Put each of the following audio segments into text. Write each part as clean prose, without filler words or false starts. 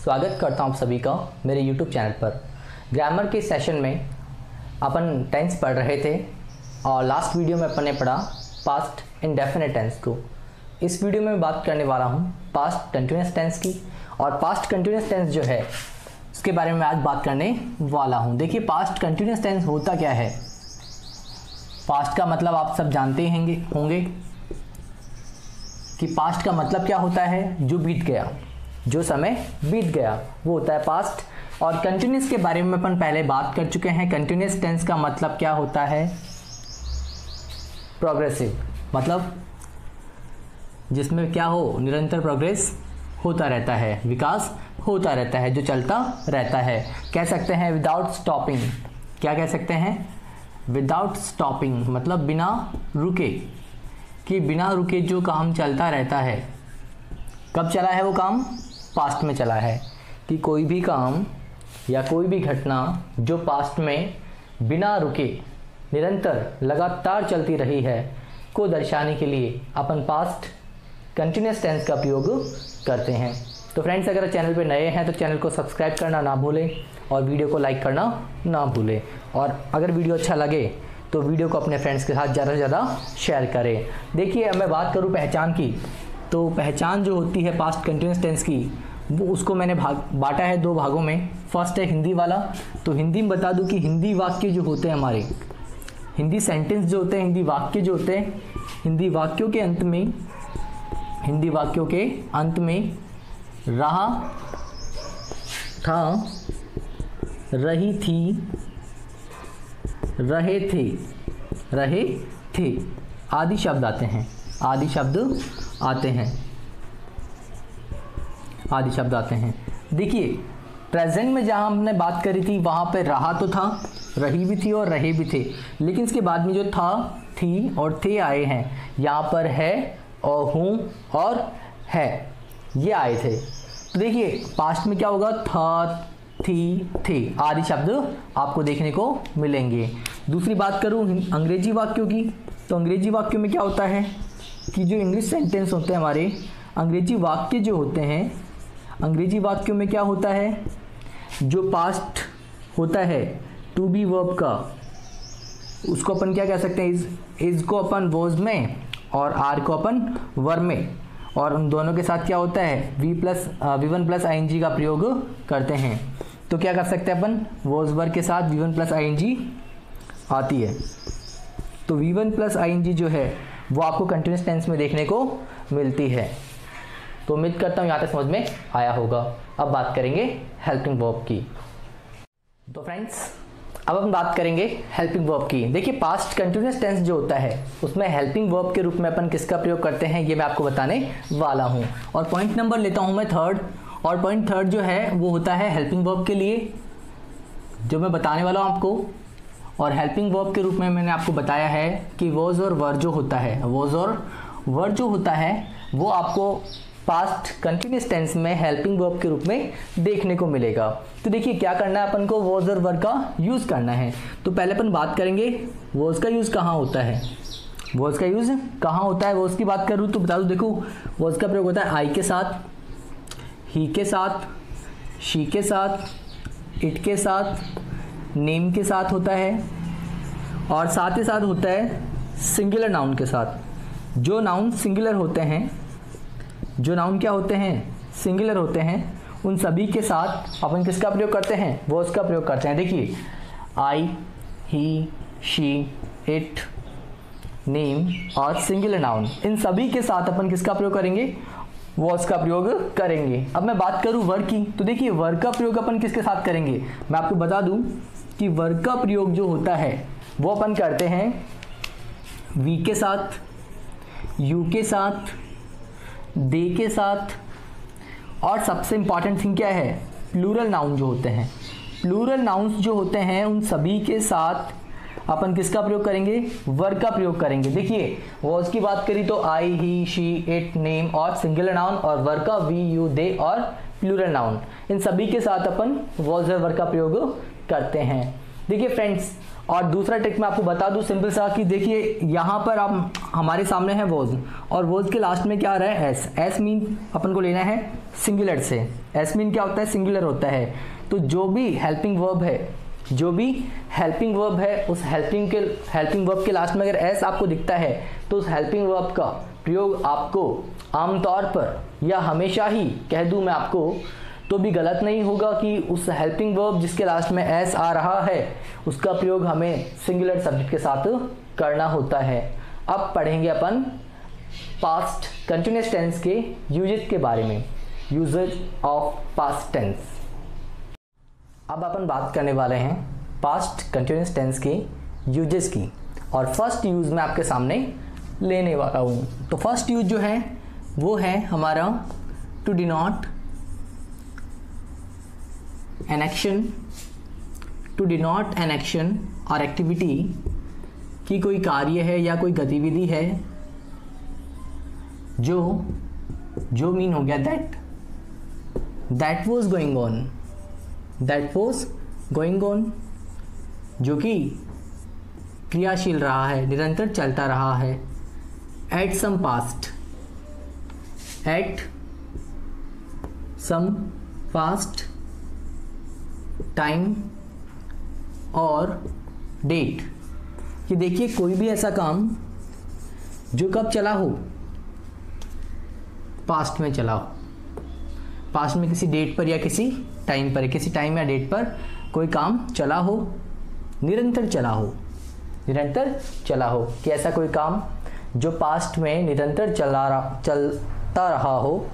स्वागत करता हूँ आप सभी का मेरे YouTube चैनल पर। ग्रामर के सेशन में अपन टेंस पढ़ रहे थे और लास्ट वीडियो में अपन ने पढ़ा पास्ट इंडेफिनिट टेंस को। इस वीडियो में बात करने वाला हूँ पास्ट कंटिन्यूअस टेंस की, और पास्ट कंटिन्यूअस टेंस जो है उसके बारे में आज बात करने वाला हूँ। देखिए, पास्ट कंटिन्यूअस टेंस होता क्या है। पास्ट का मतलब आप सब जानते होंगे कि पास्ट का मतलब क्या होता है, जो बीत गया, जो समय बीत गया वो होता है पास्ट। और कंटिन्यूअस के बारे में अपन पहले बात कर चुके हैं। कंटिन्यूअस टेंस का मतलब क्या होता है, प्रोग्रेसिव, मतलब जिसमें क्या हो, निरंतर प्रोग्रेस होता रहता है, विकास होता रहता है, जो चलता रहता है। कह सकते हैं विदाउट स्टॉपिंग। क्या कह सकते हैं, विदाउट स्टॉपिंग, मतलब बिना रुके, कि बिना रुके जो काम चलता रहता है। कब चला है वो काम, पास्ट में चला है। कि कोई भी काम या कोई भी घटना जो पास्ट में बिना रुके निरंतर लगातार चलती रही है को दर्शाने के लिए अपन पास्ट कंटिन्यूअस टेंस का उपयोग करते हैं। तो फ्रेंड्स, अगर चैनल पे नए हैं तो चैनल को सब्सक्राइब करना ना भूलें और वीडियो को लाइक करना ना भूलें। और अगर वीडियो अच्छा लगे तो वीडियो को अपने फ्रेंड्स के साथ ज़्यादा से ज़्यादा शेयर करें। देखिए, अब मैं बात करूँ पहचान की, तो पहचान जो होती है पास्ट कंटिन्यूअस टेंस की, वो उसको मैंने बांटा है दो भागों में। फर्स्ट है हिंदी वाला। तो हिंदी में बता दूं कि हिंदी वाक्य जो होते हैं हमारे, हिंदी सेंटेंस जो होते हैं, हिंदी वाक्य जो होते हैं, हिंदी वाक्यों के अंत में रहा, था, रही थी, रहे थे आदि शब्द आते हैं। आदि शब्द आते हैं। देखिए, प्रेजेंट में जहां हमने बात करी थी वहां पे रहा तो था, रही भी थी और रहे भी थे, लेकिन इसके बाद में जो था, थी और थे आए हैं, यहाँ पर है और हूँ और है, ये आए थे। तो देखिए, पास्ट में क्या होगा, था, थी, थे आदि शब्द आपको देखने को मिलेंगे। दूसरी बात करूँ अंग्रेजी वाक्यों की, तो अंग्रेजी वाक्यों में क्या होता है कि जो इंग्लिश सेंटेंस होते हैं हमारे, अंग्रेजी वाक्य जो होते हैं, अंग्रेजी वाक्यों में क्या होता है, जो पास्ट होता है टू बी वर्ब का, उसको अपन क्या कह सकते हैं, इज को अपन वॉज में और आर को अपन वर में, और उन दोनों के साथ क्या होता है, V1 प्लस ING का प्रयोग करते हैं। तो क्या कर सकते हैं अपन, वॉज वर के साथ V1 प्लस ING आती है। तो V1 प्लस ING जो है वो आपको कंटिन्यूअस टेंस में देखने को मिलती है। तो उम्मीद करता हूँ यहाँ तक समझ में आया होगा। अब बात करेंगे हेल्पिंग वर्ब की। तो फ्रेंड्स, अब हम बात करेंगे हेल्पिंग वर्ब की। देखिए, पास्ट कंटिन्यूअस टेंस जो होता है उसमें हेल्पिंग वर्ब के रूप में अपन किसका प्रयोग करते हैं, ये मैं आपको बताने वाला हूँ। और पॉइंट नंबर लेता हूँ मैं थर्ड, और पॉइंट थर्ड जो है वो होता है हेल्पिंग वर्ब के लिए, जो मैं बताने वाला हूँ आपको। और हेल्पिंग वर्ब के रूप में मैंने आपको बताया है कि वॉज और वर जो होता है, वॉज और वर जो होता है वो आपको पास्ट कंटिन्यूअस टेंस में हेल्पिंग वर्ब के रूप में देखने को मिलेगा। तो देखिए, क्या करना है अपन को, वॉज और वर का यूज़ करना है। तो पहले अपन बात करेंगे वॉज का यूज़ कहाँ होता है। वॉज का यूज़ कहाँ होता है, वॉज की बात करूँ तो बता दूँ। देखो, वॉज का प्रयोग होता है आई के साथ, ही के साथ, शी के साथ, इट के साथ, नेम के साथ होता है, और साथ ही साथ होता है सिंगुलर नाउन के साथ। जो नाउन सिंगुलर होते हैं, जो नाउन क्या होते हैं, सिंगुलर होते हैं, उन सभी के साथ अपन किसका प्रयोग करते हैं, वॉज का प्रयोग करते हैं। देखिए, आई, ही, शी, इट, नेम और सिंगुलर नाउन, इन सभी के साथ अपन किसका प्रयोग करेंगे, वॉज का प्रयोग करेंगे। अब मैं बात करूं वर की, तो देखिए, वर का प्रयोग अपन किसके साथ करेंगे, मैं आपको बता दूं कि वर का प्रयोग जो होता है वो अपन करते हैं वी के साथ, यू के साथ, दे के साथ, और सबसे इंपॉर्टेंट थिंग क्या है, प्लूरल नाउन जो होते हैं, प्लूरल नाउन्स जो होते हैं उन सभी के साथ अपन किसका प्रयोग करेंगे, वर का प्रयोग करेंगे। देखिए, वॉज की बात करी तो आई, ही, शी, इट, नेम और सिंगुलर नाउन, और वर का वी, यू, दे और प्लूरल नाउन, इन सभी के साथ अपन वॉज और वर का प्रयोग करते हैं। देखिए फ्रेंड्स, और दूसरा ट्रिक मैं आपको बता दूं सिंपल सा कि देखिए यहाँ पर आप हमारे सामने है वॉज, और वॉज के लास्ट में क्या आ रहा है एस। एस मीन अपन को लेना है सिंगुलर से। एस मीन क्या होता है, सिंगुलर होता है। तो जो भी हेल्पिंग वर्ब है, उस हेल्पिंग वर्ब के लास्ट में अगर एस आपको दिखता है तो उस हेल्पिंग वर्ब का प्रयोग आपको आमतौर पर या हमेशा ही कह दूं मैं आपको तो भी गलत नहीं होगा कि उस हेल्पिंग वर्ब जिसके लास्ट में एस आ रहा है उसका प्रयोग हमें सिंगुलर सब्जेक्ट के साथ करना होता है। अब पढ़ेंगे अपन पास्ट कंटिन्यूअस टेंस के यूजेज के बारे में, यूजेज ऑफ पास्ट टेंस। अब अपन बात करने वाले हैं पास्ट कंटिन्यूअस टेंस के यूजेस की, और फर्स्ट यूज मैं आपके सामने लेने वाला हूँ। तो फर्स्ट यूज जो है वो है हमारा to denote an action, to denote an action और एक्टिविटी की कोई कार्य है या कोई गतिविधि है जो मीन हो गया दैट वॉज गोइंग ऑन, जो कि क्रियाशील रहा है, निरंतर चलता रहा है। एट सम पास्ट टाइम और डेट। कि देखिए कोई भी ऐसा काम जो कब चला हो, पास्ट में चला हो, पास्ट में किसी डेट पर या किसी टाइम पर, किसी टाइम या डेट पर कोई काम चला हो, निरंतर चला हो कि ऐसा कोई काम जो पास्ट में निरंतर चलता रहा हो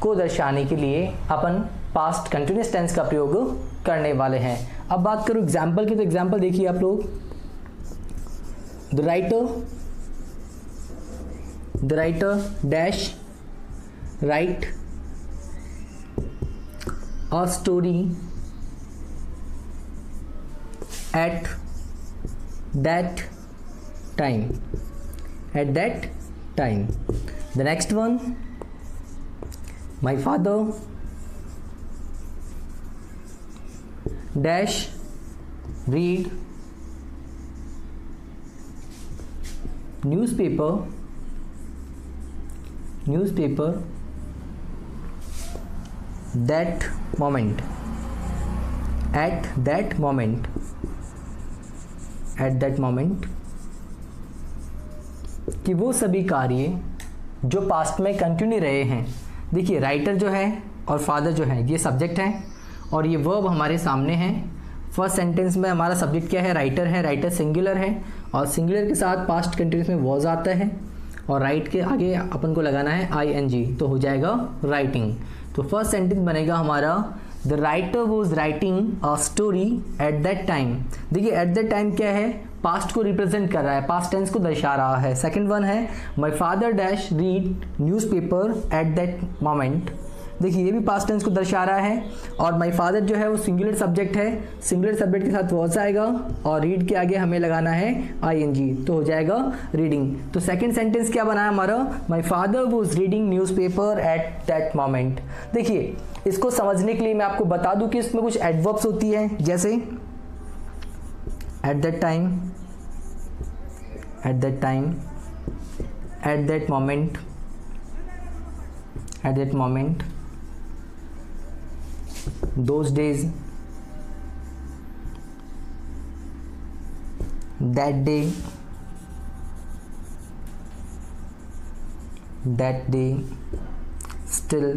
को दर्शाने के लिए अपन पास्ट कंटिन्यूअस टेंस का प्रयोग करने वाले हैं। अब बात करूं एग्जाम्पल की, तो एग्जाम्पल देखिए आप लोग। The writer dash right a story at that time. The next one, my father dash read newspaper that moment, at that moment कि वो सभी कार्य जो पास्ट में कंटिन्यू रहे हैं। देखिए राइटर जो है और फादर जो है ये सब्जेक्ट है और ये वर्ब हमारे सामने है। फर्स्ट सेंटेंस में हमारा सब्जेक्ट क्या है, राइटर है, राइटर सिंगुलर है और सिंगुलर के साथ पास्ट कंटिन्यूअस में वॉज आता है और राइट के आगे अपन को लगाना है ING, तो हो जाएगा राइटिंग। तो फर्स्ट सेंटेंस बनेगा हमारा the writer was writing a story at that time. देखिए एट दैट टाइम क्या है, पास्ट को रिप्रेजेंट कर रहा है, पास्ट टेंस को दर्शा रहा है। सेकंड वन है my father dash read newspaper eight that moment. देखिए ये भी पास्ट टेंस को दर्शा रहा है और माई फादर जो है वो सिंगुलर सब्जेक्ट है, सिंगुलर सब्जेक्ट के साथ वॉज आएगा और रीड के आगे हमें लगाना है ING, तो हो जाएगा रीडिंग। तो सेकंड सेंटेंस क्या बना है हमारा, my father was reading newspaper eight that moment. देखिए इसको समझने के लिए मैं आपको बता दूं कि इसमें कुछ एडवर्ब्स होती है, जैसे at that time, at that time, at that moment, at that moment, those days, that day, that day, still,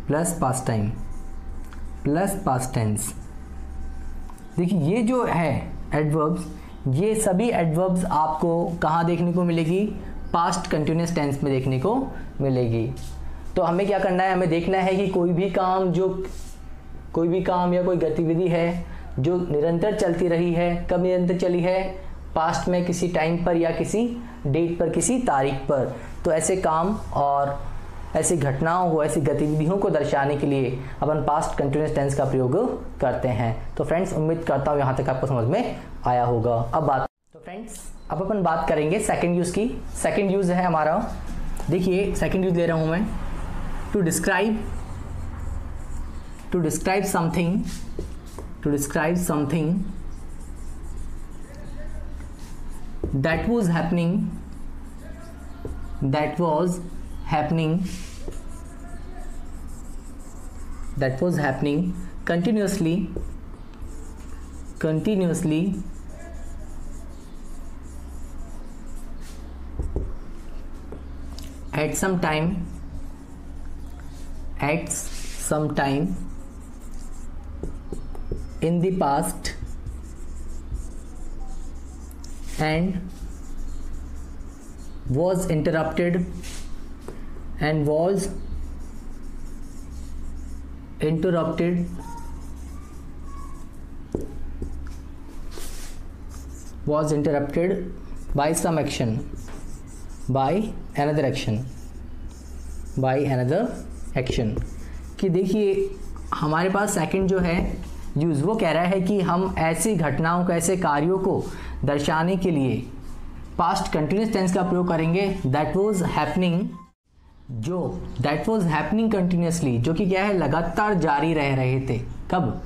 plus past time, plus past tense. देखिए ये जो है एडवर्ब्स, ये सभी एडवर्ब्स आपको कहाँ देखने को मिलेगी, पास्ट कंटिन्यूअस टेंस में देखने को मिलेगी। तो हमें क्या करना है, हमें देखना है कि कोई भी काम या कोई गतिविधि है जो निरंतर चलती रही है। कब निरंतर चली है, पास्ट में किसी टाइम पर या किसी डेट पर, किसी तारीख पर। तो ऐसे काम और ऐसी घटनाओं को, ऐसी गतिविधियों को दर्शाने के लिए अपन पास्ट कंटिन्यूअस टेंस का प्रयोग करते हैं। तो फ्रेंड्स उम्मीद करता हूँ यहाँ तक आपको समझ में आया होगा। तो फ्रेंड्स अब अपन बात करेंगे सेकंड यूज की। सेकंड यूज है हमारा, देखिए सेकंड यूज ले रहा हूँ मैं, to describe something that was happening continuously at some time in the past and was interrupted by some action, by another action कि देखिए हमारे पास सेकंड जो है यूज़ वो कह रहा है कि हम ऐसी घटनाओं को, ऐसे कार्यों को दर्शाने के लिए पास्ट कंटिन्यूस टेंस का प्रयोग करेंगे दैट वाज हैपनिंग कंटिन्यूसली, जो कि क्या है लगातार जारी रह रहे थे। कब?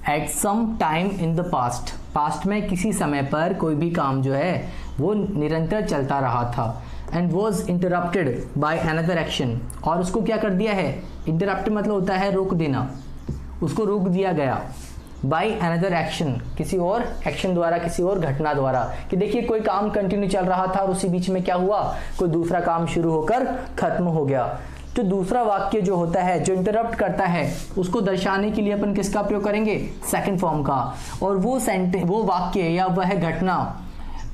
At some time in the past में किसी समय पर कोई भी काम जो है वो निरंतर चलता रहा था। And was interrupted by another action, और उसको क्या कर दिया है, इंटरप्टेड मतलब होता है रोक देना, उसको रोक दिया गया बाय अनदर एक्शन, किसी और एक्शन द्वारा, किसी और घटना द्वारा। कि देखिए कोई काम कंटिन्यू चल रहा था और उसी बीच में क्या हुआ, कोई दूसरा काम शुरू होकर खत्म हो गया। तो दूसरा वाक्य जो होता है, जो इंटरप्ट करता है, उसको दर्शाने के लिए अपन किसका प्रयोग करेंगे, सेकंड फॉर्म का। और वो वाक्य या वह घटना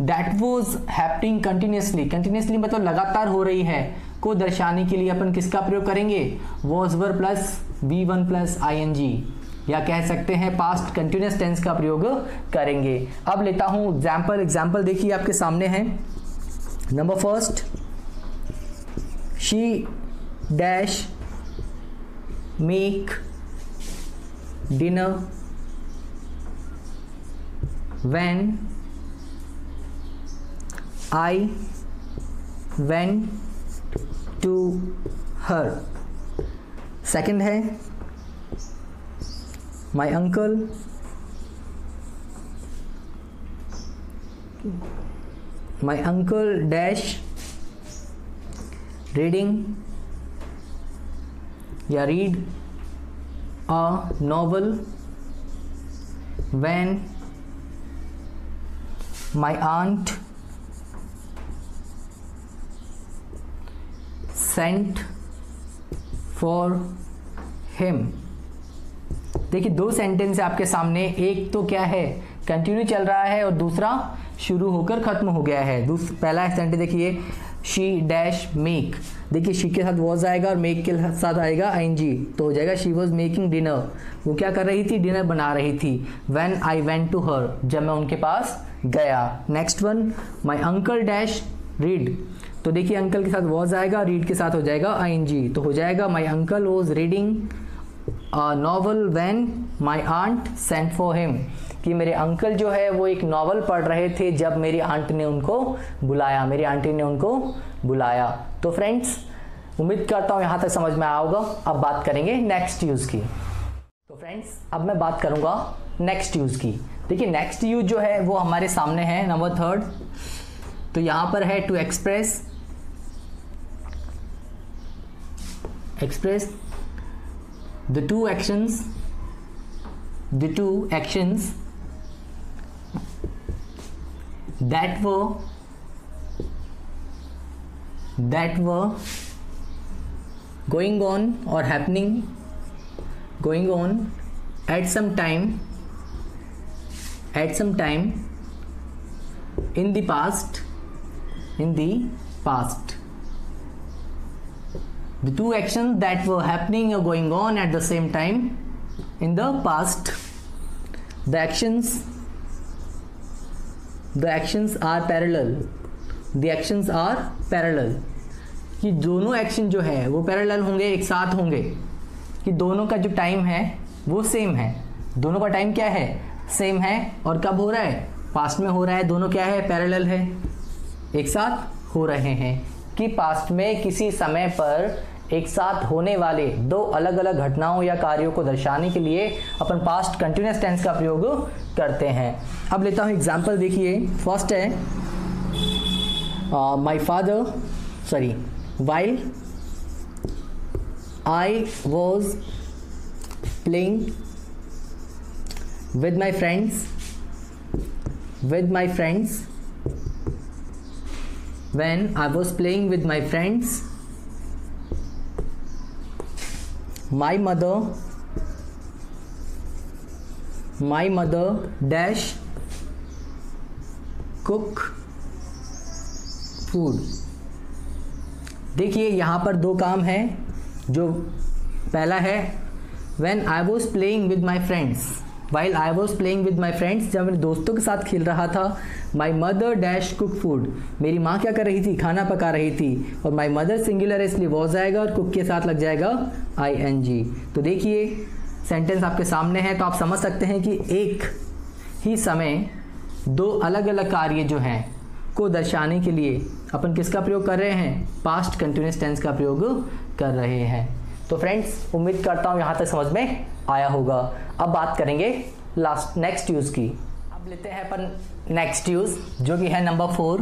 दैट वॉज हैपनिंग कंटिन्यूसली मतलब लगातार हो रही है, को दर्शाने के लिए अपन किसका प्रयोग करेंगे, was verb plus V1 plus ING, या कह सकते हैं पास्ट कंटिन्यूस टेंस का प्रयोग करेंगे। अब लेता हूं एग्जाम्पल देखिए आपके सामने है। Number first, she dash make dinner when I went to her. Second है, my uncle dash reading या read a novel when my aunt sent for him। देखिए दो सेंटेंस है आपके सामने, एक तो क्या है कंटिन्यू चल रहा है और दूसरा शुरू होकर खत्म हो गया है। पहला सेंटेंस देखिए, शी डैश मेक, देखिए शी के साथ वॉज आएगा और मेक के साथ आएगा ING, तो हो जाएगा शी वॉज मेकिंग डिनर, वो क्या कर रही थी, डिनर बना रही थी। When I went to her, जब मैं उनके पास गया। Next one, my uncle dash read, तो देखिए अंकल के साथ वॉज आएगा, रीड के साथ हो जाएगा ING, तो हो जाएगा my uncle was reading novel when my aunt sent for him, कि मेरे अंकल जो है वो एक नॉवल पढ़ रहे थे जब मेरी आंटी ने उनको बुलाया। तो फ्रेंड्स उम्मीद करता हूँ यहाँ तक समझ में आया होगा। अब बात करेंगे नेक्स्ट यूज़ की। तो फ्रेंड्स अब मैं बात करूँगा नेक्स्ट यूज़ की। देखिए नेक्स्ट यूज़ जो है वो हमारे सामने है, नंबर थर्ड। तो यहाँ पर है to express the two actions that were going on or happening at some time in the past. The two actions that were happening or going on at the same time in the past. The actions are parallel. कि दोनों action जो है वो parallel होंगे, एक साथ होंगे, कि दोनों का जो टाइम है वो सेम है। दोनों का टाइम क्या है, सेम है। और कब हो रहा है, पास्ट में हो रहा है। दोनों क्या है, पैरेलल है, एक साथ हो रहे हैं। कि पास्ट में किसी समय पर एक साथ होने वाले दो अलग अलग घटनाओं या कार्यों को दर्शाने के लिए अपन पास्ट कंटिन्यूअस टेंस का प्रयोग करते हैं। अब लेता हूं एग्जाम्पल, देखिए फर्स्ट है my father sorry while I was playing with my friends when I was playing with my friends my mother dash cook food। देखिए यहाँ पर दो काम है। जो पहला है when I was playing with my friends, While I was playing with my friends, जब मेरे दोस्तों के साथ खेल रहा था, my mother dash cook food, मेरी माँ क्या कर रही थी, खाना पका रही थी। और my mother सिंगुलर है इसलिए was आएगा और cook के साथ लग जाएगा ing। तो देखिए सेंटेंस आपके सामने है, तो आप समझ सकते हैं कि एक ही समय दो अलग अलग कार्य जो हैं को दर्शाने के लिए अपन किसका प्रयोग कर रहे हैं, पास्ट कंटिन्यूअस टेंस का प्रयोग कर रहे हैं। तो फ्रेंड्स उम्मीद करता हूँ यहाँ तक समझ में आया होगा। अब बात करेंगे नेक्स्ट यूज़ की। अब लेते हैं अपन नेक्स्ट यूज़ जो कि है नंबर 4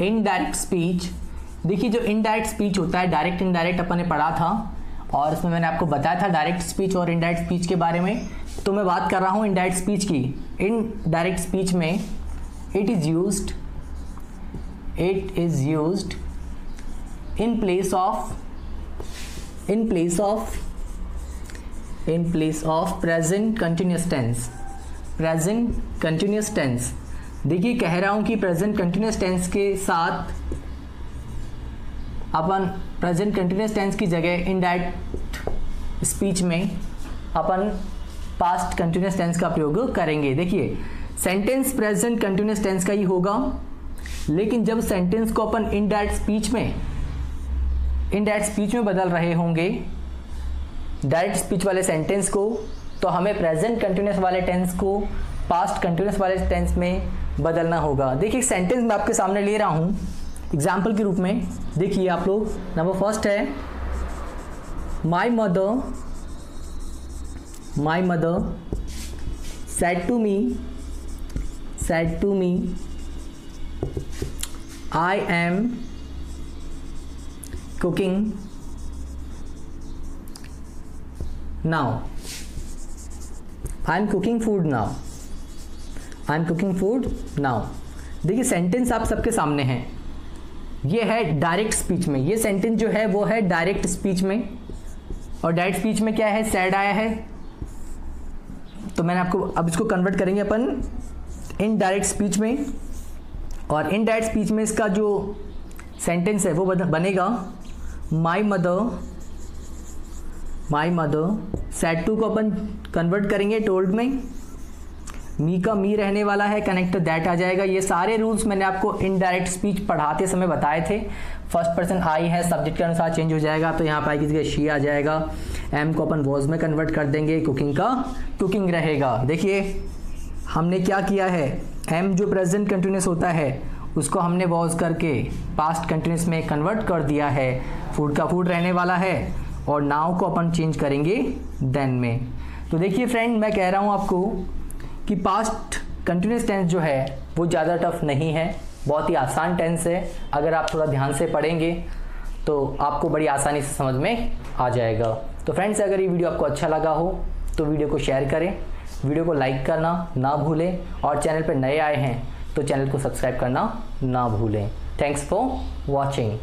इनडायरेक्ट स्पीच। देखिए जो इनडायरेक्ट स्पीच होता है, डायरेक्ट इनडायरेक्ट अपन ने पढ़ा था और इसमें मैंने आपको बताया था डायरेक्ट स्पीच और इनडायरेक्ट स्पीच के बारे में। तो मैं बात कर रहा हूँ इनडायरेक्ट स्पीच की। इनडायरेक्ट स्पीच में it is used in place of present continuous tense। देखिए कह रहा हूं कि प्रेजेंट कंटिन्यूस टेंस के साथ अपन प्रेजेंट कंटिन्यूस टेंस की जगह इनडायरेक्ट स्पीच में अपन पास्ट कंटिन्यूस टेंस का प्रयोग करेंगे। देखिए सेंटेंस प्रेजेंट कंटिन्यूस टेंस का ही होगा, लेकिन जब सेंटेंस को अपन इनडायरेक्ट स्पीच में बदल रहे होंगे डायरेक्ट स्पीच वाले सेंटेंस को, तो हमें प्रेजेंट कंटिन्यूअस वाले टेंस को पास्ट कंटिन्यूअस वाले टेंस में बदलना होगा। देखिए सेंटेंस मैं आपके सामने ले रहा हूँ एग्जाम्पल के रूप में। देखिए आप लोग, नंबर फर्स्ट है my mother said to me I am cooking now, I am cooking food now। देखिए सेंटेंस आप सबके सामने है, ये है डायरेक्ट स्पीच में। ये सेंटेंस जो है वो है डायरेक्ट स्पीच में, और डायरेक्ट स्पीच में क्या है, सैड आया है। तो मैंने आपको अब इसको कन्वर्ट करेंगे अपन इनडायरेक्ट स्पीच में, और इनडायरेक्ट स्पीच में इसका जो सेंटेंस है वो बनेगा माई मदर सेड टू को अपन कन्वर्ट करेंगे टोल्ड में, मी का मी रहने वाला है, कनेक्ट दैट आ जाएगा। ये सारे रूल्स मैंने आपको इनडायरेक्ट स्पीच पढ़ाते समय बताए थे। फर्स्ट पर्सन आई है, सब्जेक्ट के अनुसार चेंज हो जाएगा, तो यहाँ पर किसी का शी आ जाएगा। एम को अपन वॉज में कन्वर्ट कर देंगे, कुकिंग का कुकिंग रहेगा। देखिए हमने क्या किया है, एम जो प्रेजेंट कंटिन्यूस होता है उसको हमने वॉज करके पास्ट कंटिन्यूस में कन्वर्ट कर दिया है, फूड का फूड रहने वाला है, और नाउ को अपन चेंज करेंगे देन में। तो देखिए फ्रेंड, मैं कह रहा हूँ आपको कि पास्ट कंटिन्यूस टेंस जो है वो ज़्यादा टफ नहीं है, बहुत ही आसान टेंस है। अगर आप थोड़ा ध्यान से पढ़ेंगे तो आपको बड़ी आसानी से समझ में आ जाएगा। तो फ्रेंड्स, अगर ये वीडियो आपको अच्छा लगा हो तो वीडियो को शेयर करें, वीडियो को लाइक करना ना भूलें, और चैनल पर नए आए हैं तो चैनल को सब्सक्राइब करना ना भूलें। Thanks for watching.